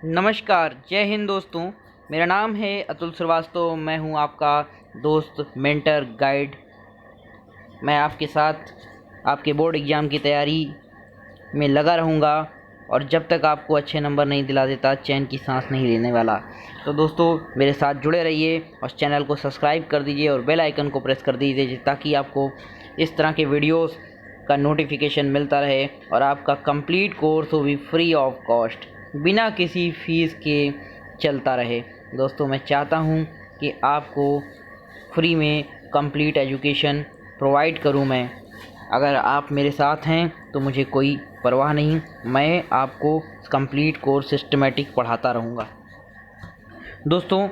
नमस्कार, जय हिंद दोस्तों। मेरा नाम है अतुल श्रीवास्तव। मैं हूं आपका दोस्त, मेंटर, गाइड। मैं आपके साथ आपके बोर्ड एग्ज़ाम की तैयारी में लगा रहूंगा और जब तक आपको अच्छे नंबर नहीं दिला देता, चैन की सांस नहीं लेने वाला। तो दोस्तों, मेरे साथ जुड़े रहिए और चैनल को सब्सक्राइब कर दीजिए और बेल आइकन को प्रेस कर दीजिए ताकि आपको इस तरह के वीडियोस का नोटिफिकेशन मिलता रहे और आपका कंप्लीट कोर्स वो भी फ्री ऑफ कॉस्ट, बिना किसी फीस के चलता रहे। दोस्तों, मैं चाहता हूं कि आपको फ्री में कंप्लीट एजुकेशन प्रोवाइड करूं मैं। अगर आप मेरे साथ हैं तो मुझे कोई परवाह नहीं, मैं आपको कंप्लीट कोर्स सिस्टमेटिक पढ़ाता रहूँगा। दोस्तों,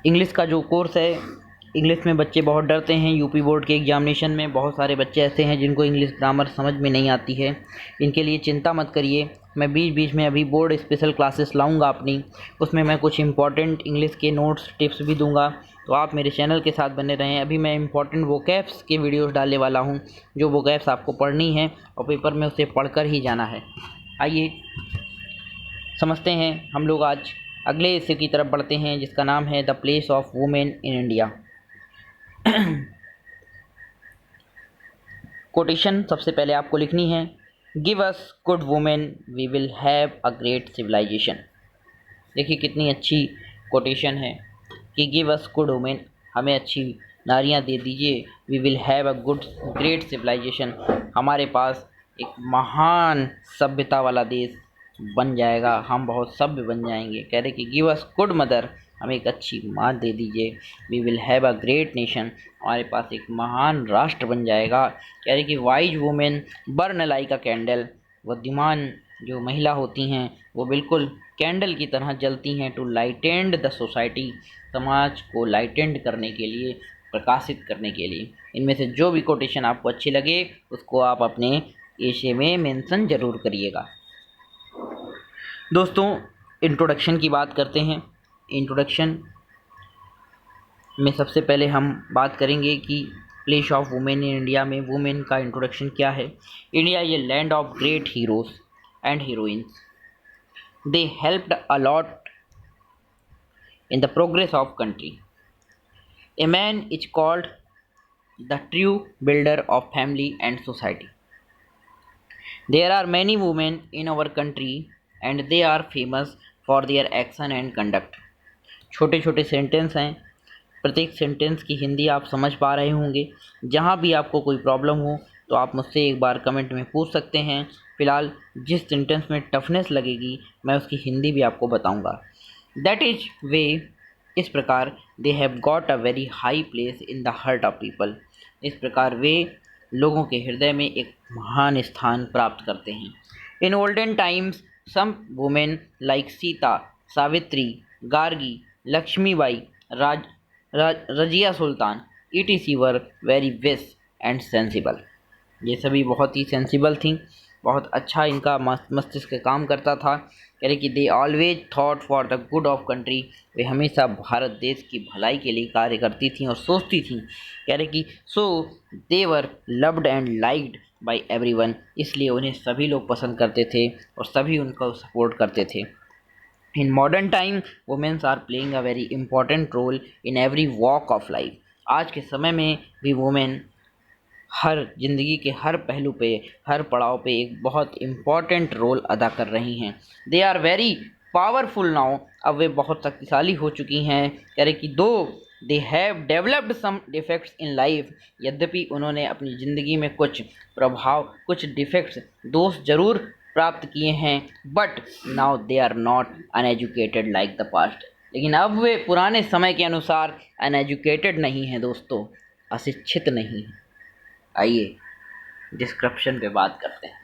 इंग्लिश का जो कोर्स है, इंग्लिश में बच्चे बहुत डरते हैं। यूपी बोर्ड के एग्जामिनेशन में बहुत सारे बच्चे ऐसे हैं जिनको इंग्लिश ग्रामर समझ में नहीं आती है। इनके लिए चिंता मत करिए, मैं बीच बीच में अभी बोर्ड स्पेशल क्लासेस लाऊंगा अपनी, उसमें मैं कुछ इंपॉर्टेंट इंग्लिश के नोट्स टिप्स भी दूंगा। तो आप मेरे चैनल के साथ बने रहें। अभी मैं इंपॉर्टेंट वोकैब्स के वीडियोस डालने वाला हूं, जो वोकैब्स आपको पढ़नी है और पेपर में उसे पढ़कर ही जाना है। आइए समझते हैं हम लोग आज अगले हिस्से की तरफ बढ़ते हैं, जिसका नाम है the place of women in India. Quotation सबसे पहले आपको लिखनी है, give us good women we will have a great civilization. देखिए कितनी अच्छी कोटेशन है कि गिव अस गुड वुमेन, हमें अच्छी नारियां दे दीजिए, we will have a good great civilization, हमारे पास एक महान सभ्यता वाला देश बन जाएगा, हम बहुत सभ्य बन जाएंगे। कह रहे कि गिव अस गुड मदर, हमें एक अच्छी माँ दे दीजिए, we will have a great nation, हमारे पास एक महान राष्ट्र बन जाएगा। कह रहे कि वाइज वुमेन बर्न लाइक अ कैंडल, बुद्धिमान जो महिला होती हैं वो बिल्कुल कैंडल की तरह जलती हैं, टू लाइटेंड द सोसाइटी, समाज को लाइटेंड करने के लिए, प्रकाशित करने के लिए। इनमें से जो भी कोटेशन आपको अच्छी लगे उसको आप अपने एशे में मेंशन जरूर करिएगा। दोस्तों, इंट्रोडक्शन की बात करते हैं। इंट्रोडक्शन में सबसे पहले हम बात करेंगे कि place of women in India में वुमेन का इंट्रोडक्शन क्या है। इंडिया ये land of great heroes and heroines, they helped a lot in the progress of country. A man is called the true builder of family and society. There are many women in our country and they are famous for their action and conduct. छोटे छोटे sentence हैं, प्रत्येक sentence की हिंदी आप समझ पा रहे होंगे। जहाँ भी आपको कोई प्रॉब्लम हो तो आप मुझसे एक बार कमेंट में पूछ सकते हैं। फ़िलहाल जिस सेंटेंस में टफनेस लगेगी मैं उसकी हिंदी भी आपको बताऊंगा। दैट इज वे, इस प्रकार, they have got a very high place in the heart of people, इस प्रकार वे लोगों के हृदय में एक महान स्थान प्राप्त करते हैं। In olden times some women like Sita, Savitri, Gargi, Lakshmibai, Razia Sultan etc were very wise and sensible. ये सभी बहुत ही सेंसिबल थी, बहुत अच्छा इनका मस्तिष्क काम करता था। कह रहे कि they always thought for the good of country, वे हमेशा भारत देश की भलाई के लिए कार्य करती थी और सोचती थी। कह रहे कि so they were loved and liked by everyone, इसलिए उन्हें सभी लोग पसंद करते थे और सभी उनको सपोर्ट करते थे। In modern time womens are playing a very important role in every walk of life. आज के समय में भी वुमेन हर ज़िंदगी के हर पहलू पे, हर पड़ाव पे एक बहुत इम्पॉर्टेंट रोल अदा कर रही हैं। They are very powerful now, अब वे बहुत शक्तिशाली हो चुकी हैं। कह रहे कि though they have developed some defects in life, यद्यपि उन्होंने अपनी ज़िंदगी में कुछ प्रभाव, कुछ डिफेक्ट्स, दोष जरूर प्राप्त किए हैं, but now they are not uneducated like the past, लेकिन अब वे पुराने समय के अनुसार अनएजुकेटेड नहीं हैं दोस्तों, अशिक्षित नहीं हैं। आइए डिस्क्रिप्शन पे बात करते हैं।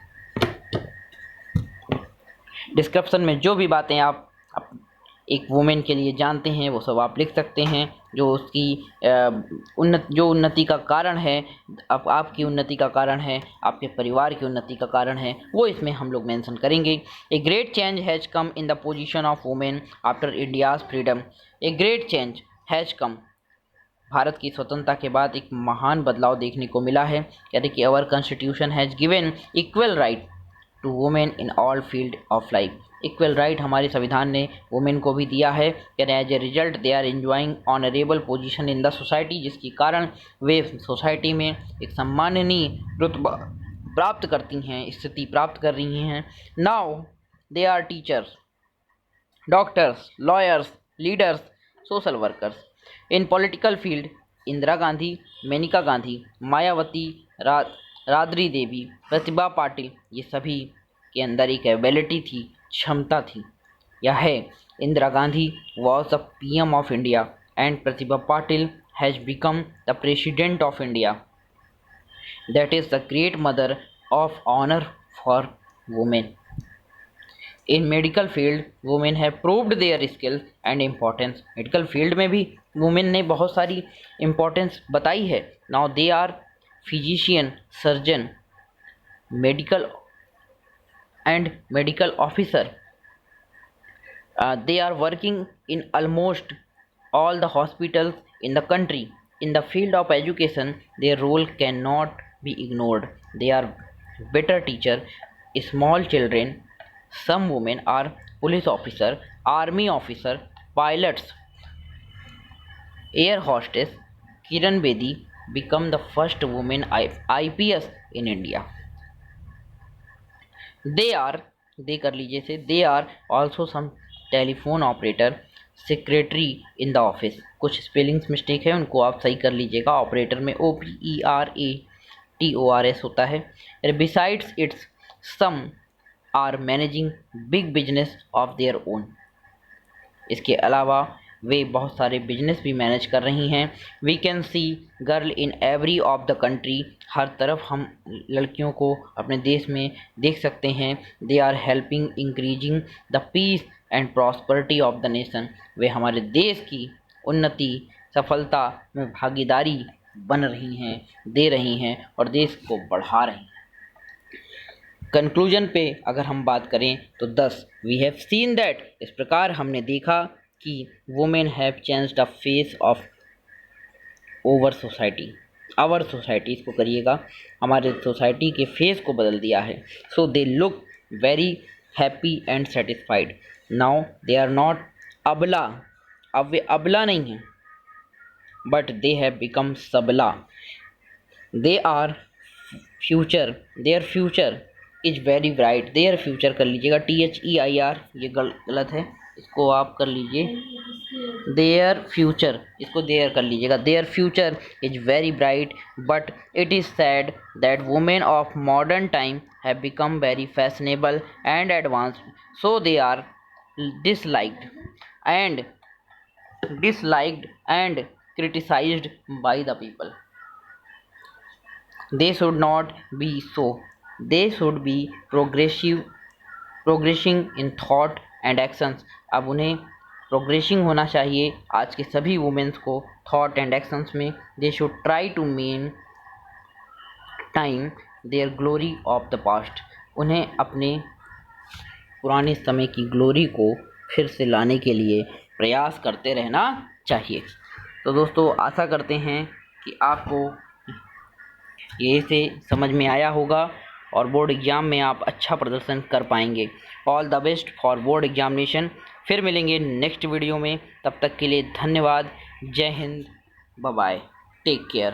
डिस्क्रिप्शन में जो भी बातें आप एक वुमेन के लिए जानते हैं वो सब आप लिख सकते हैं। जो उसकी उन्नति का कारण है, अब आपकी उन्नति का कारण है, आपके परिवार की उन्नति का कारण है, वो इसमें हम लोग मेंशन करेंगे। A great change has come in the position of women after India's freedom. A great change has come, Bharat की स्वतंत्रता के बाद एक महान बदलाव देखने को मिला है। कहते कि our constitution has given equal right to women in all field of life. Equal right हमारे संविधान ने वुमेन को भी दिया है। Can as a result they are enjoying honourable position in the society, जिसके कारण वे सोसाइटी में एक सम्माननीय रुतबा प्राप्त करती हैं, स्थिति प्राप्त कर रही हैं। Now they are teachers, doctors, lawyers, leaders, social workers. In political field Indira Gandhi, Menaka Gandhi, Mayawati, Rabri Devi, Pratibha Patil, ये सभी के अंदर एक एबिलिटी थी, क्षमता थी। यह है Indira Gandhi was the PM of India and Pratibha Patil has become the president of India. That is the great mother of honour for women. In medical field women have proved their skills and importance. Medical field में भी women ने बहुत सारी importance बताई है। Now they are physician, surgeon, medical and medical officer. They are working in almost all the hospitals in the country. In the field of education, their role cannot be ignored. They are better teacher, small children. Some women are police officer, army officer, pilots, air hostess. Kiran Bedi become the first woman IPS in India. They कर लीजिए से they are also some telephone operator, secretary in the office. कुछ spellings mistake है, उनको आप सही कर लीजिएगा। ऑपरेटर में OPERATORS होता है। Besides its some are managing big business of their own. इसके अलावा वे बहुत सारे बिजनेस भी मैनेज कर रही हैं। We can see girl in every of the country. हर तरफ हम लड़कियों को अपने देश में देख सकते हैं। They are helping increasing the peace and prosperity of the nation. वे हमारे देश की उन्नति, सफलता में भागीदारी बन रही हैं, दे रही हैं और देश को बढ़ा रही हैं। कंक्लूजन पे अगर हम बात करें तो 10 वी हैव सीन दैट, इस प्रकार हमने देखा कि women have change the face of over society, our society, इसको करिएगा, हमारे सोसाइटी के फेस को बदल दिया है। So they look very happy and satisfied. Now they are not अबला, अब वे अबला नहीं हैं, बट दे हैव बिकम सबला। They are future, their future is very bright. Their future कर लीजिएगा, THEIR, ये गलत है, इसको आप कर लीजिए देयर फ्यूचर, इसको देयर कर लीजिएगा। Their future is very bright but it is sad that women of modern time have become very fashionable and advanced, so they are disliked and criticized by the people. They should not be so. They should be progressing in thought and actions. अब उन्हें progressing होना चाहिए आज के सभी women's को thought and actions में। They should try to maintain their glory of the past. उन्हें अपने पुराने समय की ग्लोरी को फिर से लाने के लिए प्रयास करते रहना चाहिए। तो दोस्तों, आशा करते हैं कि आपको ये से समझ में आया होगा और बोर्ड एग्ज़ाम में आप अच्छा प्रदर्शन कर पाएंगे। All the best for board examination. फिर मिलेंगे नेक्स्ट वीडियो में, तब तक के लिए धन्यवाद। जय हिंद, बाय बाय, टेक केयर।